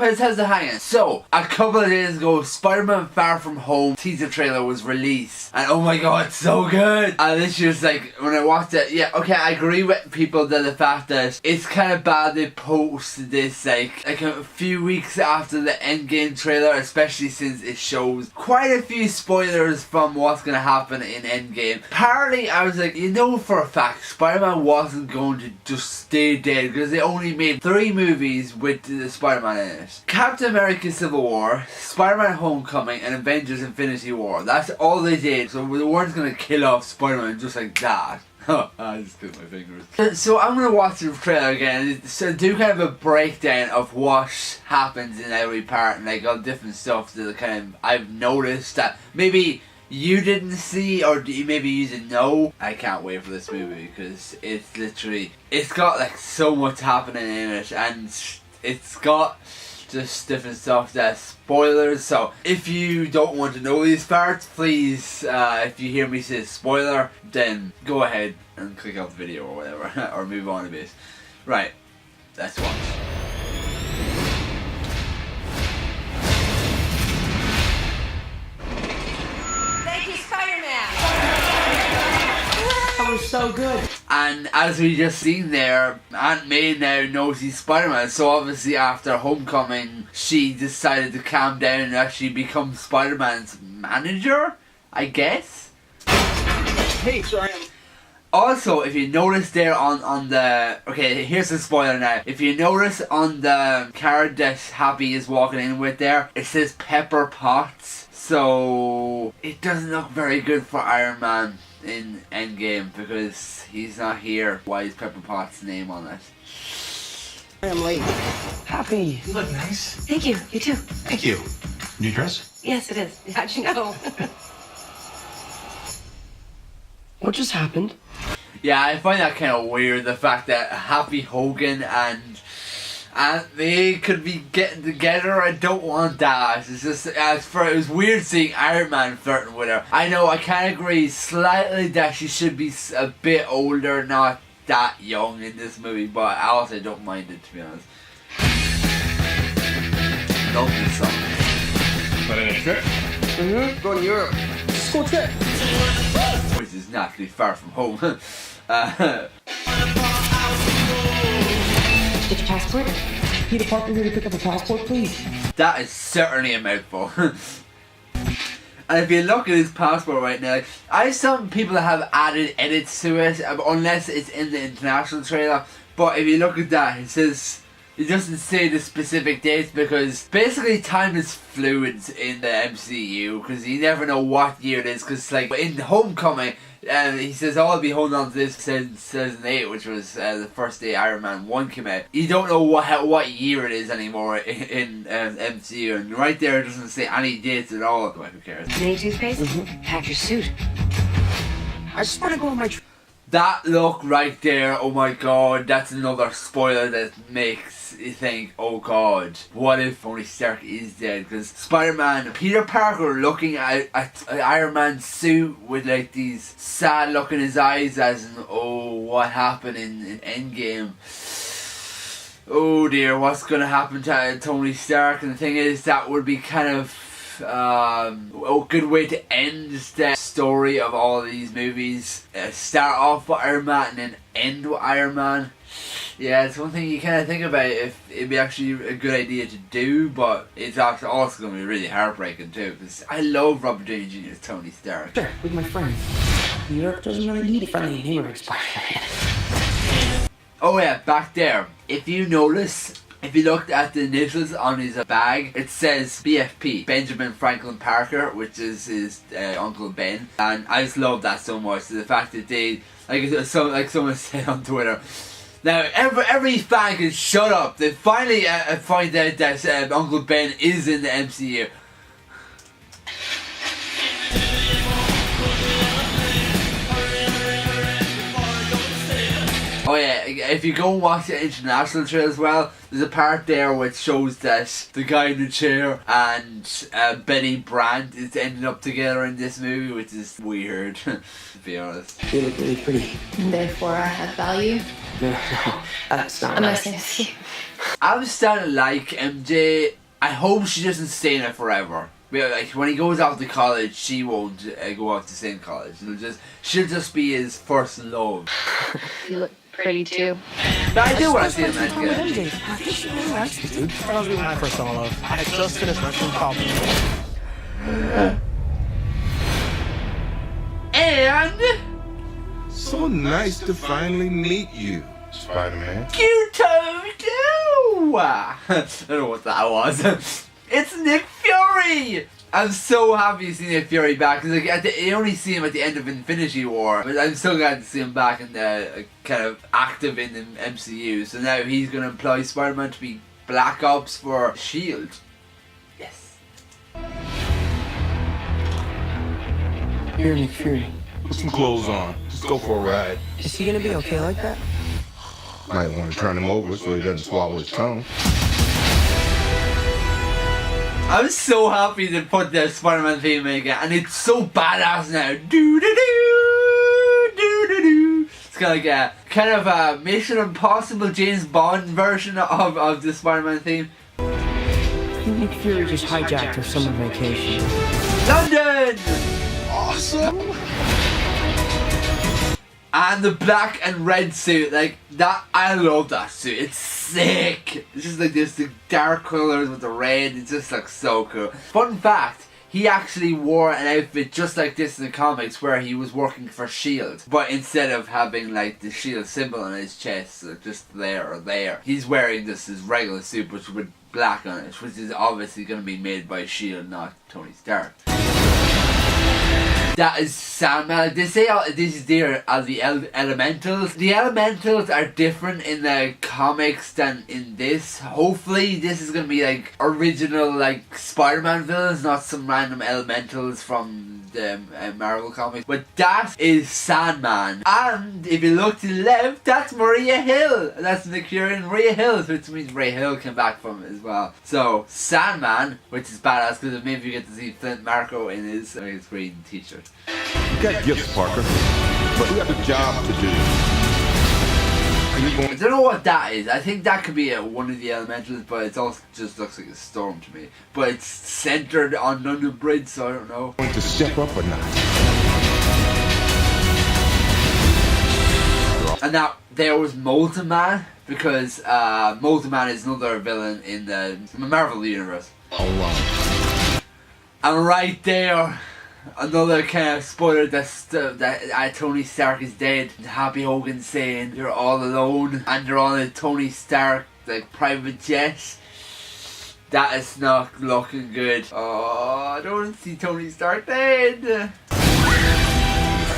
up his head hanging. So, a couple of days ago, Spider-Man Far From Home teaser trailer was released. And oh my god, so good! And this year's like, when I watched it, yeah, okay, I agree with people that the fact that it's kind of bad they posted this like a few weeks after the Endgame trailer, especially since it shows quite a few spoilers from what's gonna happen in Endgame. Apparently, I was like, you know for a fact, Spider-Man wasn't going to just stay dead because they only made 3 movies with the Spider-Man in it. Captain America Civil War, Spider-Man Homecoming, and Avengers Infinity War. That's all they did, so they weren't gonna kill off Spider-Man just like that. I just killed my fingers. So I'm gonna watch the trailer again, so do kind of a breakdown of what happens in every part and like all different stuff that kind of I've noticed that maybe you didn't see or maybe you didn't know. I can't wait for this movie because it's literally, it's got like so much happening in it and it's got just different stuff that's spoilers. So if you don't want to know these parts, please, if you hear me say spoiler, then go ahead and click off the video or whatever, or move on a bit. Right, let's watch. Thank you, Spider-Man! That was so good. And as we just seen there, Aunt May now knows he's Spider-Man, so obviously after Homecoming she decided to calm down and actually become Spider-Man's manager, I guess? Hey, sorry. Also, if you notice there on the... Okay, here's the spoiler now. If you notice on the card that Happy is walking in with there, it says Pepper Potts. So, it doesn't look very good for Iron Man in Endgame because he's not here. Why is Pepper Potts' name on it? I am late. Happy. You look nice. Thank you, you too. Thank you. New dress? Yes, it is. How'd you know? What just happened? Yeah, I find that kind of weird, the fact that Happy, Hogan and they could be getting together. I don't want that. It's just, it was weird seeing Iron Man flirting with her. I know, I can agree slightly that she should be a bit older, not that young in this movie, but I also don't mind it, to be honest. Love this song. But in a trip. Mm-hmm. Going to Europe. School trip. Which is naturally Far From Home. Get your passport. Peter Parker here to pick up a passport, please. That is certainly a mouthful. And if you look at his passport right now, I saw some people that have added edits to it, unless it's in the international trailer. But if you look at that, it says, it doesn't say the specific dates because basically time is fluid in the MCU because you never know what year it is. Because like in Homecoming, he says, oh, I'll be holding on to this since 2008, which was the first day Iron Man 1 came out. You don't know what year it is anymore in MCU, and right there it doesn't say any dates at all. Well, who cares? Need toothpaste? Mm-hmm. Pack your suit. I just want to go on my That look right there, oh my god, that's another spoiler that makes you think, oh god, what if Tony Stark is dead? Because Spider-Man, Peter Parker looking at Iron Man's suit with like these sad look in his eyes as in, oh, what happened in Endgame? Oh dear, what's going to happen to Tony Stark? And the thing is, that would be kind of a good way to end the story of all of these movies. Start off with Iron Man and then end with Iron Man. Yeah, it's one thing you kind of think about if it'd be actually a good idea to do, but it's also going to be really heartbreaking too, because I love Robert Downey Jr. as Tony Stark. Sure, with my friends. New York doesn't really need a friendly neighborhood Spider-Man. Oh yeah, back there. If you notice, if you looked at the initials on his bag, it says BFP, Benjamin Franklin Parker, which is his Uncle Ben. And I just love that so much. The fact that they, like someone said on Twitter, now every fan can shut up. They finally find out that Uncle Ben is in the MCU. Oh yeah, if you go and watch the international trailer as well, there's a part there which shows that the guy in the chair and Betty Brant is ending up together in this movie, which is weird, to be honest. You look really pretty. Therefore, I have value. No, that's not I'm right. not saying this to you. I'm starting to like MJ. I hope she doesn't stay in it forever. Like when he goes off to college, she won't go off to the same college. She'll just be his first love. You look pretty too. But I do want to see him again. Dude, that was when I first saw Love. I had just finished wrestling Coffee. And So nice to finally meet you, Spider-Man. goo.gl. I don't know what that was. It's Nick Fury. I'm so happy to see Nick Fury back. Cause like you only see him at the end of Infinity War, but I'm so glad to see him back and kind of active in the MCU. So now he's going to employ Spider-Man to be Black Ops for S.H.I.E.L.D. Yes. You're Nick Fury. Put some clothes on. Just go for a ride. Is he gonna be okay like that? Might want to turn him over so he doesn't swallow his tongue. I'm so happy to put the Spider-Man theme in again, and it's so badass now. Do do do do do do. It's kind of a Mission Impossible James Bond version of the Spider-Man theme. Nick Fury just hijacked her summer vacation. London. Awesome! And the black and red suit, like that, I love that suit. It's sick. It's just like this, the dark colors with the red. It just looks so cool. Fun fact: he actually wore an outfit just like this in the comics, where he was working for S.H.I.E.L.D. But instead of having like the S.H.I.E.L.D. symbol on his chest, like just there or there, he's wearing this his regular suit, but with black on it, which is obviously going to be made by S.H.I.E.L.D., not Tony Stark. That is Sandman. They say this is there as the elementals. The elementals are different in the comics than in this. Hopefully this is going to be like original like Spider-Man villains, not some random elementals from the Marvel comics. But that is Sandman. And if you look to the left, that's Maria Hill. That's Nick Fury and Maria Hill, which means Maria Hill came back from it as well. So Sandman, which is badass because maybe you get to see Flint Marko in his green t-shirt. You got gifts, Parker, but we have a job to do. I don't know what that is. I think that could be one of the elementals, but it also just looks like a storm to me. But it's centered on London Bridge, so I don't know. Going to step up or not? And now there was Molten Man, because Molten Man is another villain in the Marvel universe. Oh, And right there, another kind of spoiler that Tony Stark is dead. Happy Hogan saying you're all alone, and they're on a Tony Stark like private jet. That is not looking good. Oh, I don't want to see Tony Stark dead.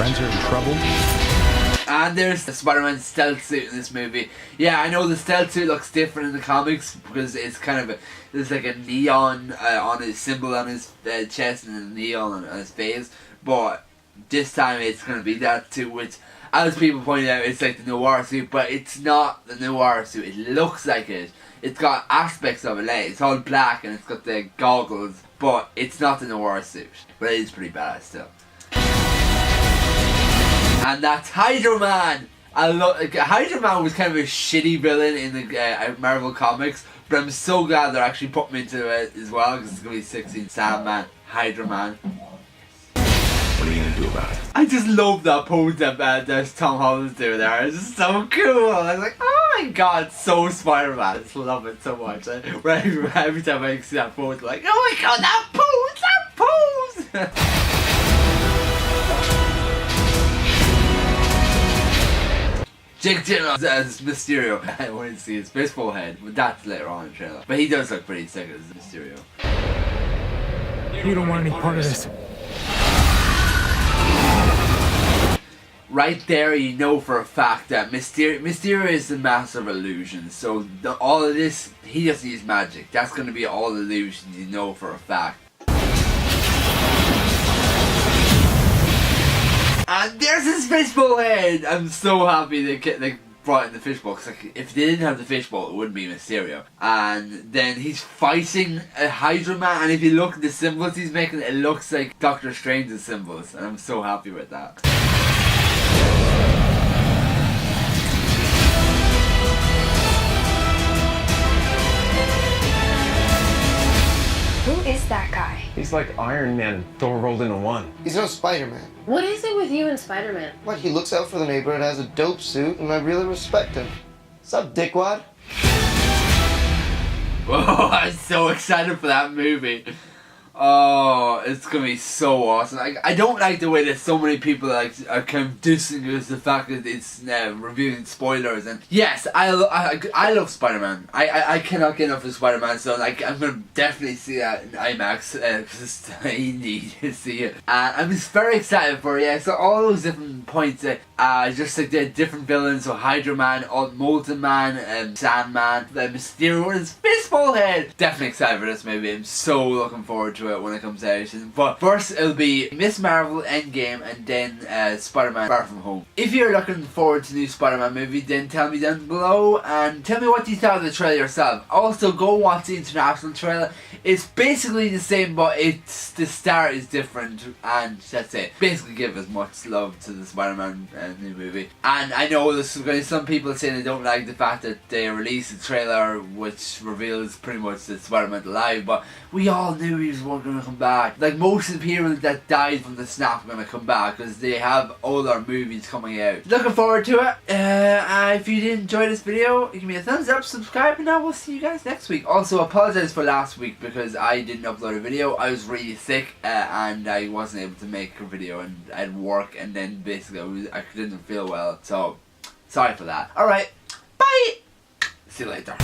friends are in trouble. And there's the Spider-Man stealth suit in this movie. Yeah, I know the stealth suit looks different in the comics because it's kind of there's like a neon on his symbol on his chest and a neon on his face. But this time it's going to be that too, which, as people point out, it's like the noir suit, but it's not the noir suit. It looks like it. It's got aspects of it. Like, it's all black and it's got the goggles, but it's not the noir suit. But it is pretty badass still. And that's Hydro Man. Hydro Man was kind of a shitty villain in the Marvel comics, but I'm so glad they're actually putting him into it as well, because it's going to be 16 Sandman, Hydro Man. What are you going to do about it? I just love that pose that Tom Holland's doing there. It's just so cool. I was like, oh my god, so Spider-Man. I just love it so much. Every time I see that pose, I'm like, oh my god, that pose! Jake Gyllenhaal as Mysterio. I wanted to see his baseball head, but that's later on in the trailer. But he does look pretty sick as Mysterio. You don't want any part of this. Right there, you know for a fact that Mysterio is the master of illusions. So all of this, he doesn't use magic. That's going to be all illusions, you know for a fact. And there's his baseball head! I'm so happy they brought in the fishbowl, because like, if they didn't have the fishbowl, it wouldn't be Mysterio. And then he's fighting a Hydra Man, and if you look at the symbols he's making, it looks like Doctor Strange's symbols, and I'm so happy with that. Who is that guy? He's like Iron Man and Thor rolled into one. He's no Spider-Man. What is it with you and Spider-Man? What, he looks out for the neighborhood, has a dope suit, and I really respect him. What's up, dickwad? Oh, I'm so excited for that movie. Oh, it's gonna be so awesome. I don't like the way that so many people are kind of dissing us the fact that it's reviewing spoilers. And yes, I love Spider-Man. I cannot get enough of Spider-Man, so like I'm gonna definitely see that in IMAX because I need to see it. I'm just very excited for it. Yeah, so all those different points, just like the different villains, so Hydra Man, Molten Man, Sandman, Mysterio with his fistball head. Definitely excited for this movie. I'm so looking forward to it when it comes out. But first it'll be Miss Marvel Endgame and then Spider-Man Far From Home. If you're looking forward to the new Spider-Man movie, then tell me down below and tell me what you thought of the trailer yourself. Also go watch the international trailer. It's basically the same, but the start is different, and that's it. Basically give as much love to the Spider-Man new movie. And I know there's going to be some people saying they don't like the fact that they released a trailer which reveals pretty much that Spider-Man's alive, but we all knew he was going to come back. Like most of the people that died from the snap are going to come back because they have all our movies coming out. Looking forward to it. If you did enjoy this video, give me a thumbs up, subscribe, and I will see you guys next week. Also, apologize for last week because I didn't upload a video. I was really sick and I wasn't able to make a video, and I had work, and then basically I didn't feel well. So sorry for that. Alright, bye! See you later.